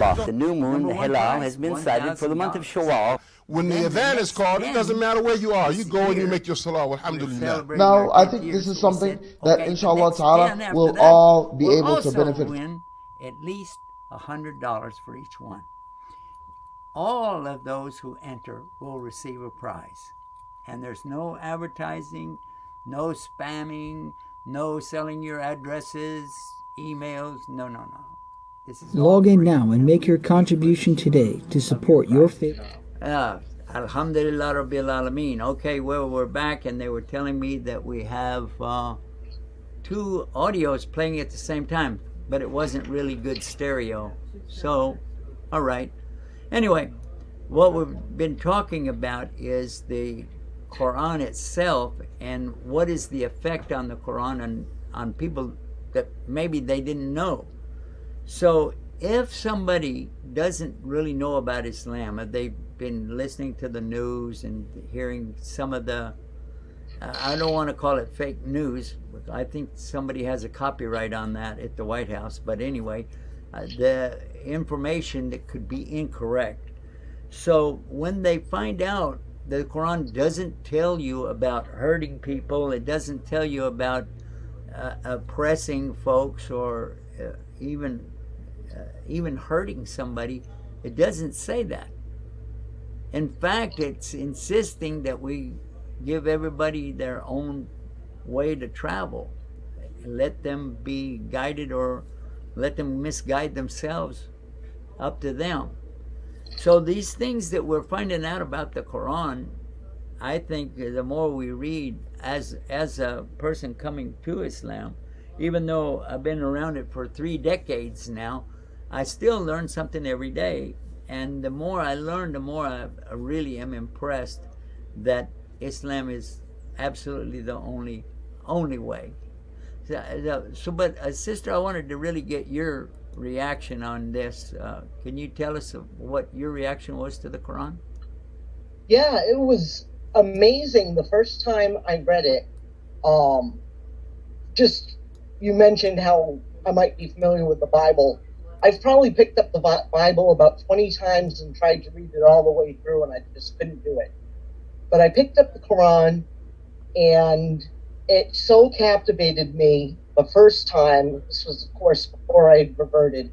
The new moon, the Hilal, has been sighted for the month of Shawwal. When the adhan is called, it doesn't matter where you are. You go and you make your salah, alhamdulillah. Now, I think this is something that inshallah ta'ala will all be able to benefit from. Win at least $100 for each one. All of those who enter will receive a prize. And there's no advertising, no spamming, no selling your addresses, emails, no. Log in now and make your contribution today to support your faith. Alhamdulillah Rabbil Alameen. Okay, well, we're back, and they were telling me that we have two audios playing at the same time, but it wasn't really good stereo. So, all right. Anyway, what we've been talking about is the Quran itself, and what is the effect on the Quran on people that maybe they didn't know. So if somebody doesn't really know about Islam, if they've been listening to the news and hearing some of the, I don't want to call it fake news, I think somebody has a copyright on that at the White House, but anyway, the information that could be incorrect. So when they find out the Quran doesn't tell you about hurting people, it doesn't tell you about oppressing folks or even hurting somebody, it doesn't say that. In fact, it's insisting that we give everybody their own way to travel. Let them be guided or let them misguide themselves, up to them. So these things that we're finding out about the Quran, I think the more we read as a person coming to Islam, even though I've been around it for 3 decades now, I still learn something every day. And the more I learn, the more I really am impressed that Islam is absolutely the only way. But sister, I wanted to really get your reaction on this. Can you tell us what your reaction was to the Quran? Yeah, it was amazing the first time I read it. Just, you mentioned how I might be familiar with the Bible. I've probably picked up the Bible about 20 times and tried to read it all the way through, and I just couldn't do it. But I picked up the Quran, and it so captivated me the first time. This was, of course, before I reverted.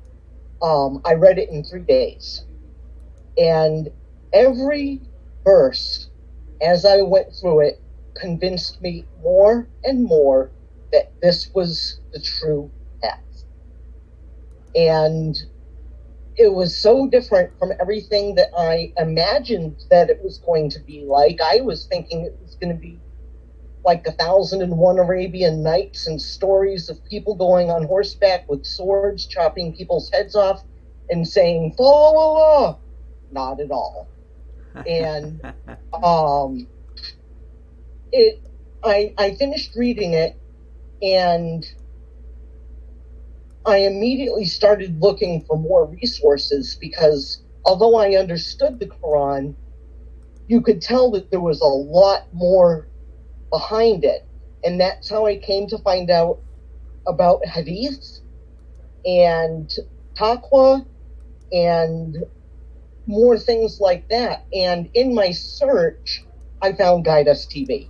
I read it in 3 days. And every verse, as I went through it, convinced me more and more that this was the true path. And it was so different from everything that I imagined that it was going to be like. I was thinking it was going to be like 1001 Arabian Nights and stories of people going on horseback with swords, chopping people's heads off and saying, "Follow Allah." Not at all. And I finished reading it, and I immediately started looking for more resources, because although I understood the Quran, you could tell that there was a lot more behind it. And that's how I came to find out about hadith and taqwa and more things like that. And in my search, I found Guide Us TV.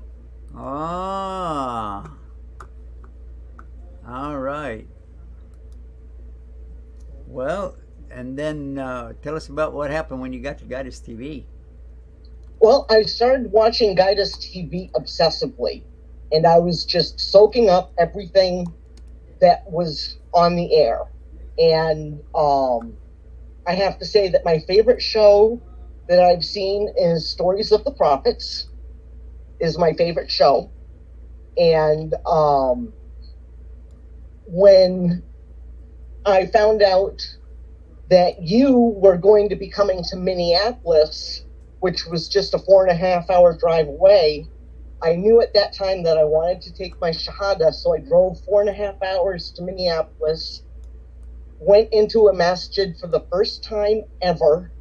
Ah, all right. Well, and then tell us about what happened when you got to Guide Us TV. Well, I started watching Guide Us TV obsessively, and I was just soaking up everything that was on the air. And I have to say that my favorite show that I've seen is Stories of the Prophets, is my favorite show. And when I found out that you were going to be coming to Minneapolis, which was just a 4.5-hour drive away, I knew at that time that I wanted to take my Shahada, so I drove 4.5 hours to Minneapolis, went into a masjid for the first time ever,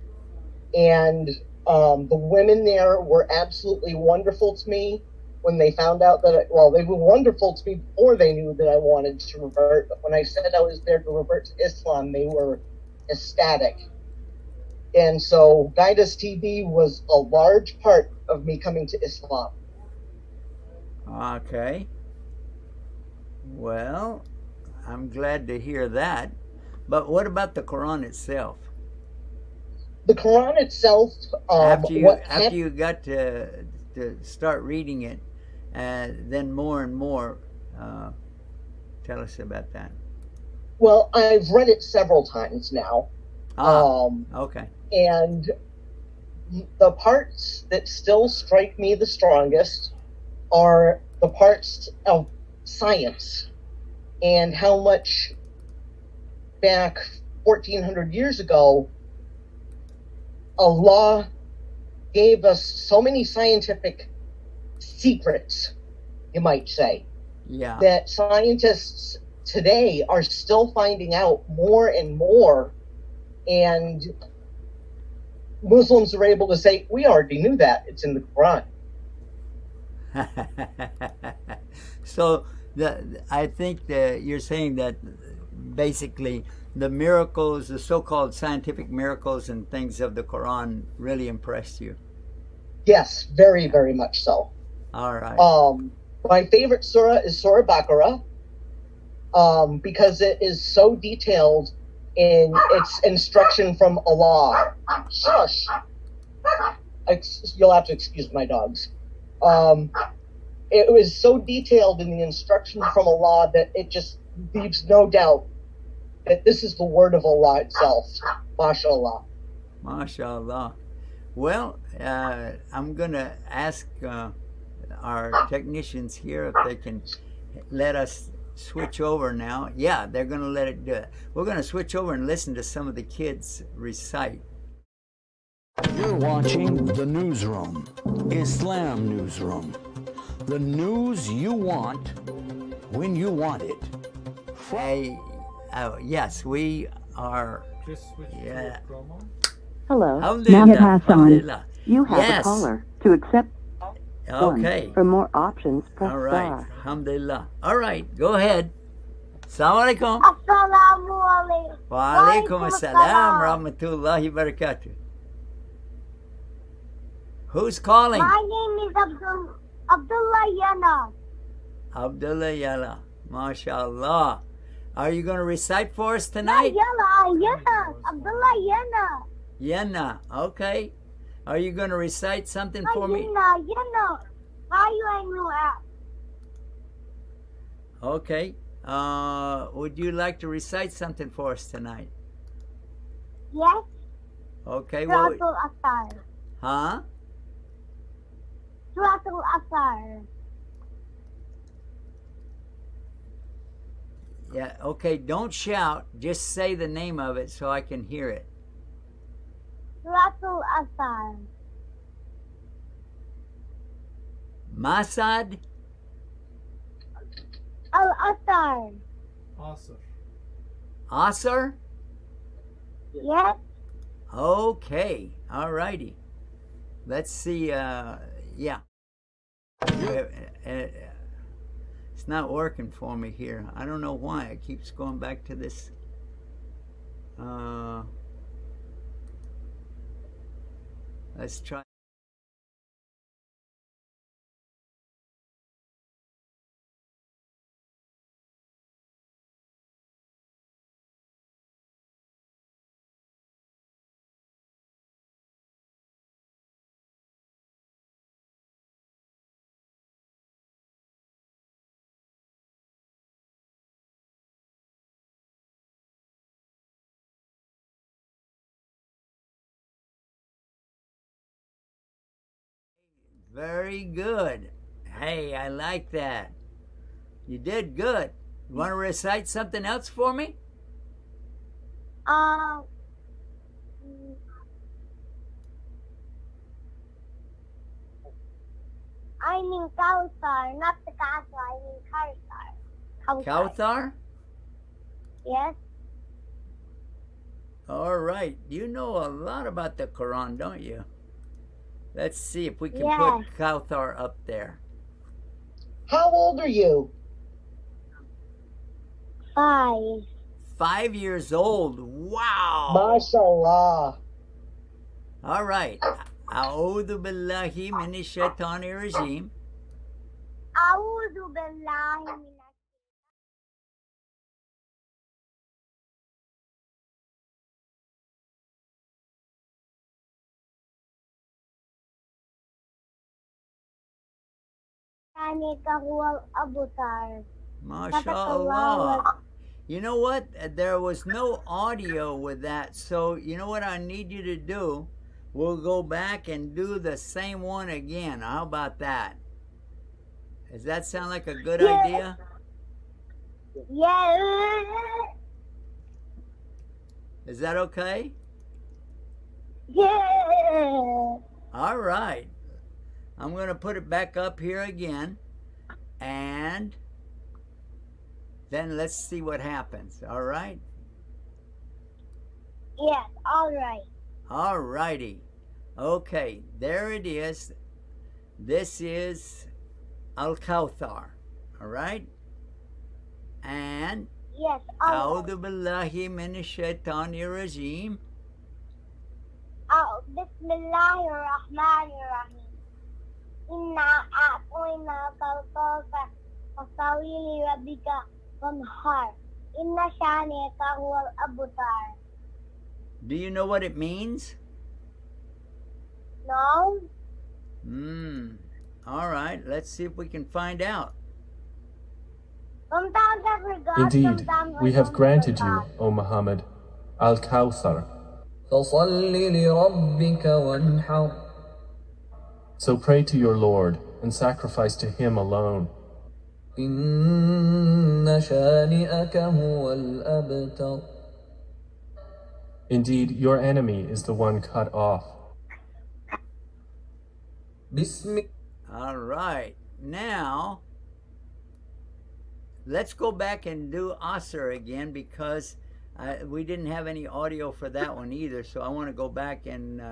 and the women there were absolutely wonderful to me when they found out that, they were wonderful to me before they knew that I wanted to revert, but when I said I was there to revert to Islam, they were ecstatic. And so Guidus TV was a large part of me coming to Islam. Okay. Well, I'm glad to hear that. But what about the Quran itself? The Quran itself, after you got to start reading it, then more and more, tell us about that. Well, I've read it several times now. Okay. And the parts that still strike me the strongest are the parts of science and how much back 1400 years ago Allah gave us so many scientific secrets, you might say, that scientists today are still finding out more and more, and Muslims are able to say, we already knew that, it's in the Quran. So I think that you're saying that basically the miracles, the so-called scientific miracles and things of the Quran really impressed you. Yes, very, very much so. All right. My favorite surah is Surah Baqarah, because it is so detailed in its instruction from Allah. Shush! You'll have to excuse my dogs. It was so detailed in the instruction from Allah that it just leaves no doubt that this is the word of Allah itself. MashaAllah. MashaAllah. Well, I'm going to ask our technicians here if they can let us switch over now. Yeah, they're going to let it do it. We're going to switch over and listen to some of the kids recite. You're watching The Newsroom, Islam Newsroom. The news you want when you want it. Yes, we are. Yeah. Hello, Mahmoud Hassan. You have a caller. To accept. Okay. For more options, press all right. star. Alhamdulillah. All right, go ahead. Assalamu alaikum. Assalamu alaikum. Wa alaikum assalam rahmatullahi barakatuh. Who's calling? My name is Abdullah Yana. Abdullah Yala. MashaAllah. Are you going to recite for us tonight? Yana. Abdullah Yana. Yana. Okay. Are you going to recite something for me? Yana. Okay. Would you like to recite something for us tonight? Yes. Okay. Suratul Asar. Huh? Suratul Asar. Yeah, okay, don't shout. Just say the name of it so I can hear it. Suratul Asar. Masad? Al-Asar. Asr? Yes. Okay, all righty. Let's see, yeah. It's not working for me here. I don't know why. It keeps going back to this. Let's try. Very good. Hey, I like that. You did good. You want to recite something else for me? I mean Kawthar, not the castle. I mean Kawthar. Kawthar? Yes. All right. You know a lot about the Quran, don't you? Let's see if we can put Kawthar up there. How old are you? 5. 5 years old. Wow. MashaAllah. All right. أعوذ بالله من الشيطان الرجيم. أعوذ بالله من هو الأبصار. MashaAllah. You know what? There was no audio with that. So you know what I need you to do? We'll go back and do the same one again. How about that? Does that sound like a good idea? Yeah. Is that okay? Yeah. All right. I'm going to put it back up here again. And then let's see what happens. All right? Yes, all right. All righty. Okay, there it is. This is Al-Kawthar. All right? And yes, all أعوذ بالله من الشيطان الرجيم. بسم الله الرحمن الرحيم. إنا أعطيناك الكوثر فصل لربك وانحر إن شانئك هو الأبتر. Do you know what it means? No. All right, let's see if we can find out. Sometimes I forgot. Indeed, sometimes we I have don't granted forgot. you, O Muhammad, Al-Kawthar. فَصَلِّ لِرَبِّكَ وَانْحَرْ. So pray to your Lord and sacrifice to Him alone. إِنَّ شَانِئَكَ هُوَ الْأَبْتَرُ. Indeed, your enemy is the one cut off. All right, now let's go back and do Asr again because we didn't have any audio for that one either. So I want to go back and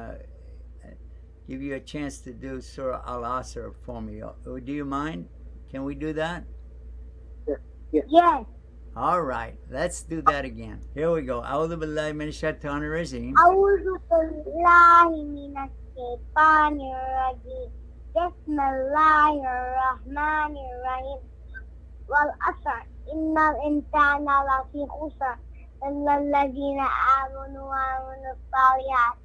give you a chance to do Surah Al-Asr for me. Do you mind? Can we do that? Yes. All right, let's do that again. Here we go. أعوذ بالله من الشيطان الرجيم. أعوذ بالله من الشيطان الرجيم. بسم الله الرحمن الرحيم. والعصر إن الإنسان لفي خسر إلا الذين آمنوا وعملوا الصالحات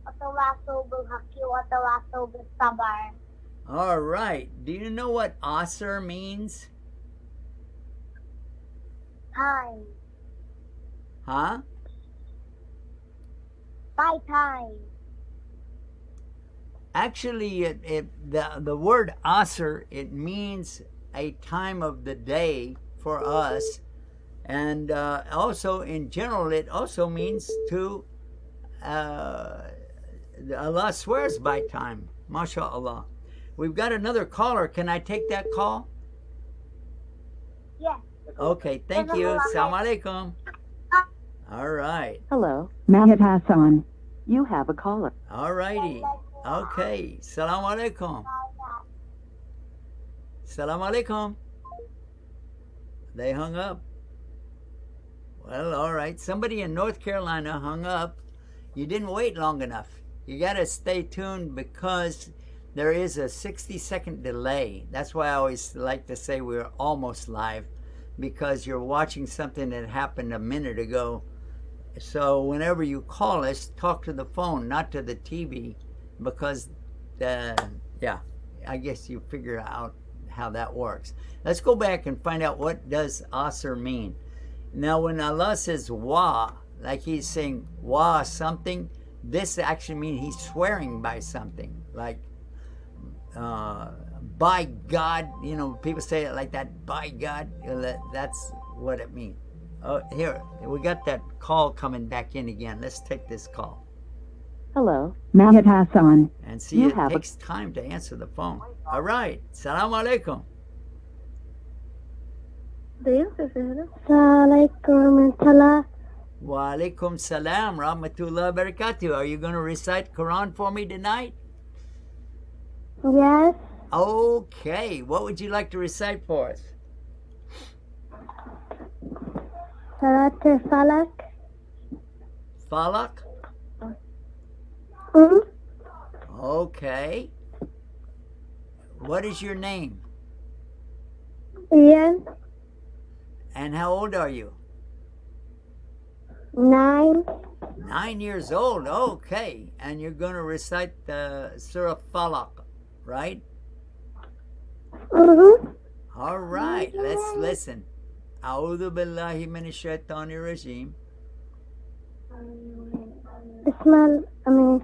وتواصوا بالحق وتواصوا بالصبر. All right. Do you know what Asr means? Time. Huh? By time. Actually, the word Asr, it means a time of the day for us. And also, in general, it also means to, Allah swears by time. MashaAllah. We've got another caller. Can I take that call? Yes. Okay, thank you. Assalamu alaikum. All right. Hello, Mahid Hassan. You have a caller. All righty. Okay. Assalamu alaikum. Assalamu alaikum. They hung up. Well, all right. Somebody in North Carolina hung up. You didn't wait long enough. You got to stay tuned because there is a 60-second delay. That's why I always like to say we're almost live, because you're watching something that happened a minute ago. So whenever you call us, talk to the phone, not to the TV, because, yeah, I guess you figure out how that works. Let's go back and find out what does Asr mean. Now, when Allah says wa, like he's saying wa something, this actually means he's swearing by something, like by God. You know, people say it like that, by God. That's what it means. Oh, here, we got that call coming back in again. Let's take this call. Hello, Mahid Hassan. And see, it takes time to answer the phone. All right. Assalamu alaikum. Wa alaikum salam rahmatullah barakatuh. Are you going to recite Quran for me tonight? Yes. Okay. What would you like to recite for us? Salatul Falak. Falak? Hmm? Okay. What is your name? Ian. And how old are you? 9. 9 years old. Okay. And you're going to recite the Surah Falak, right? Mm-hmm. All right. Let's listen. أعوذ بالله من الشيطان الرجيم. بسم الله الرحمن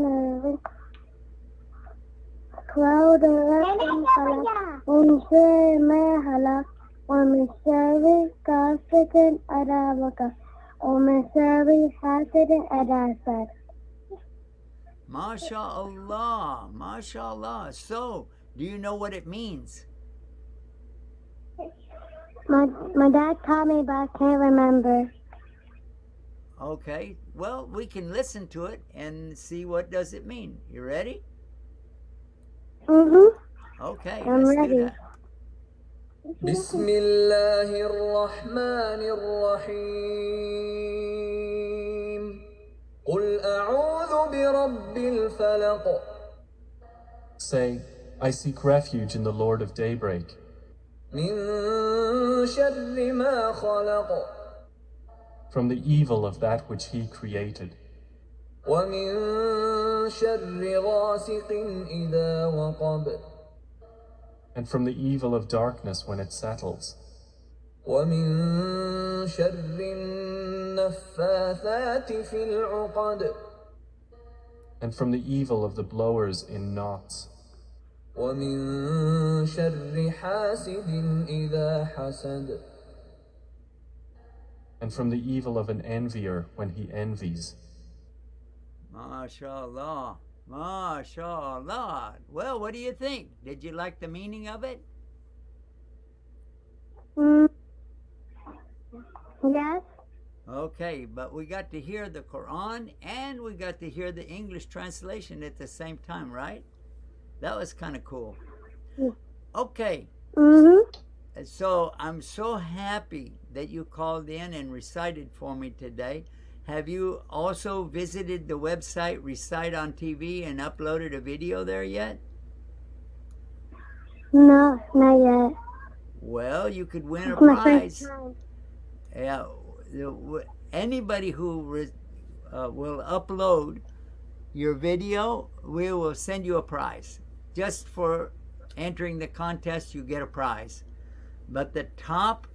الرحيم. Cloud ومن شر ما خلق ومن شر غاسق إذا وقب ومن شر حاسد إذا حسد. MashaAllah. MashaAllah. So, do you know what it means? My dad taught me, but I can't remember. Okay. Well, we can listen to it and see what does it mean. You ready? Mm-hmm. Okay, I'm let's ready. do that. بسم الله الرحمن الرحيم قل أعوذ برب الفلق. Say, I seek refuge in the Lord of Daybreak. من شر ما خلق. From the evil of that which he created. ومن شر غاسق إذا وقب. And from the evil of darkness when it settles. ومن شر النفاثات في العقد. And from the evil of the blowers in knots. ومن شر حاسد إذا حسد. And from the evil of an envier when he envies. MashaAllah. MashaAllah. Well, what do you think? Did you like the meaning of it? Yes. Okay, but we got to hear the Quran and we got to hear the English translation at the same time, right? That was kind of cool. Okay. Mm-hmm. So I'm so happy that you called in and recited for me today. Have you also visited the website Recite on TV and uploaded a video there yet? No, not yet. Well, you could win a It's my prize. first time. Yeah, anybody who will upload your video, we will send you a prize. Just for entering the contest, you get a prize. But the top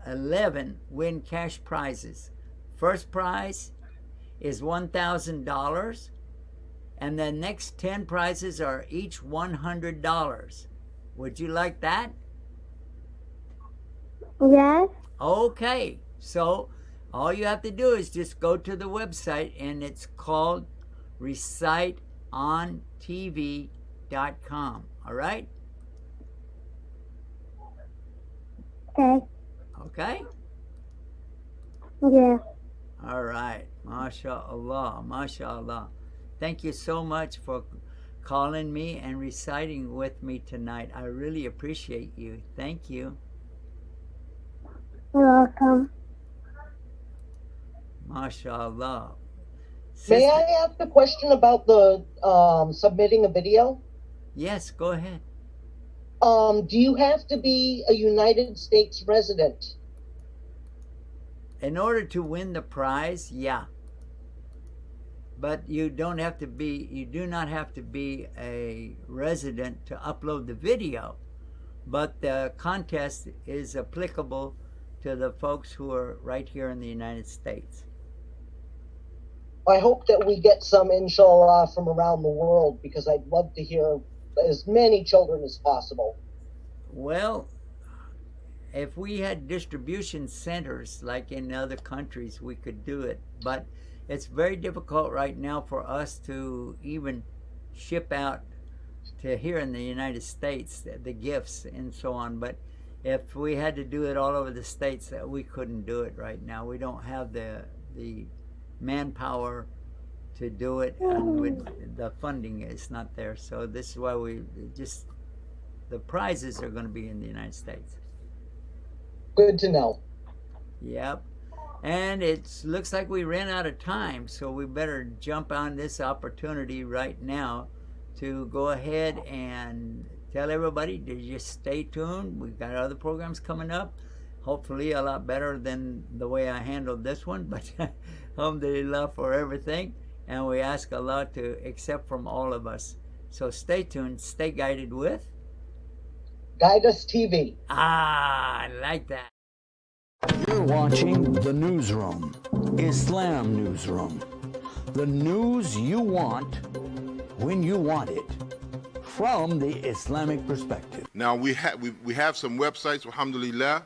11 win cash prizes. First prize is $1,000, and the next 10 prizes are each $100. Would you like that? Yes. Okay, so all you have to do is just go to the website, and it's called reciteontv.com. All right? Okay. Okay? Yeah. All right. MashaAllah. MashaAllah. Thank you so much for calling me and reciting with me tonight. I really appreciate you. Thank you. You're welcome. MashaAllah. May I ask a question about the submitting a video? Yes, go ahead. Do you have to be a United States resident? In order to win the prize, yeah. But you don't have to be, you do not have to be a resident to upload the video. But the contest is applicable to the folks who are right here in the United States. I hope that we get some, inshallah, from around the world, because I'd love to hear as many children as possible. Well, if we had distribution centers like in other countries, we could do it. But it's very difficult right now for us to even ship out to here in the United States the gifts and so on. But if we had to do it all over the states, we couldn't do it right now. We don't have the manpower to do it, and with the funding is not there. So this is why we just the prizes are going to be in the United States. Good to know. Yep. And it looks like we ran out of time, so we better jump on this opportunity right now to go ahead and tell everybody to just stay tuned. We've got other programs coming up, hopefully a lot better than the way I handled this one, but alhamdulillah for everything. And we ask Allah to accept from all of us. So stay tuned, stay guided with Guide Us TV. I like that. You're watching The Newsroom, Islam Newsroom. The news you want, when you want it, from the Islamic perspective. Now we have some websites, alhamdulillah.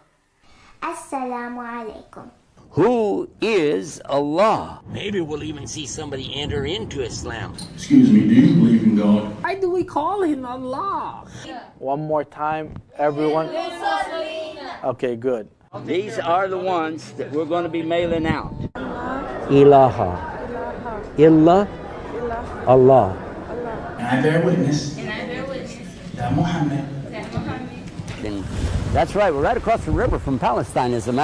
Assalamu alaikum. Who is Allah? Maybe we'll even see somebody enter into Islam. Excuse me, do you believe in God? Why do we call him Allah? One more time, everyone. Okay, good. These are the ones that we're going to be mailing out. Ilaha. Illa. Allah. And I bear witness. That Muhammad. That's right. We're right across the river from Palestine, as a matter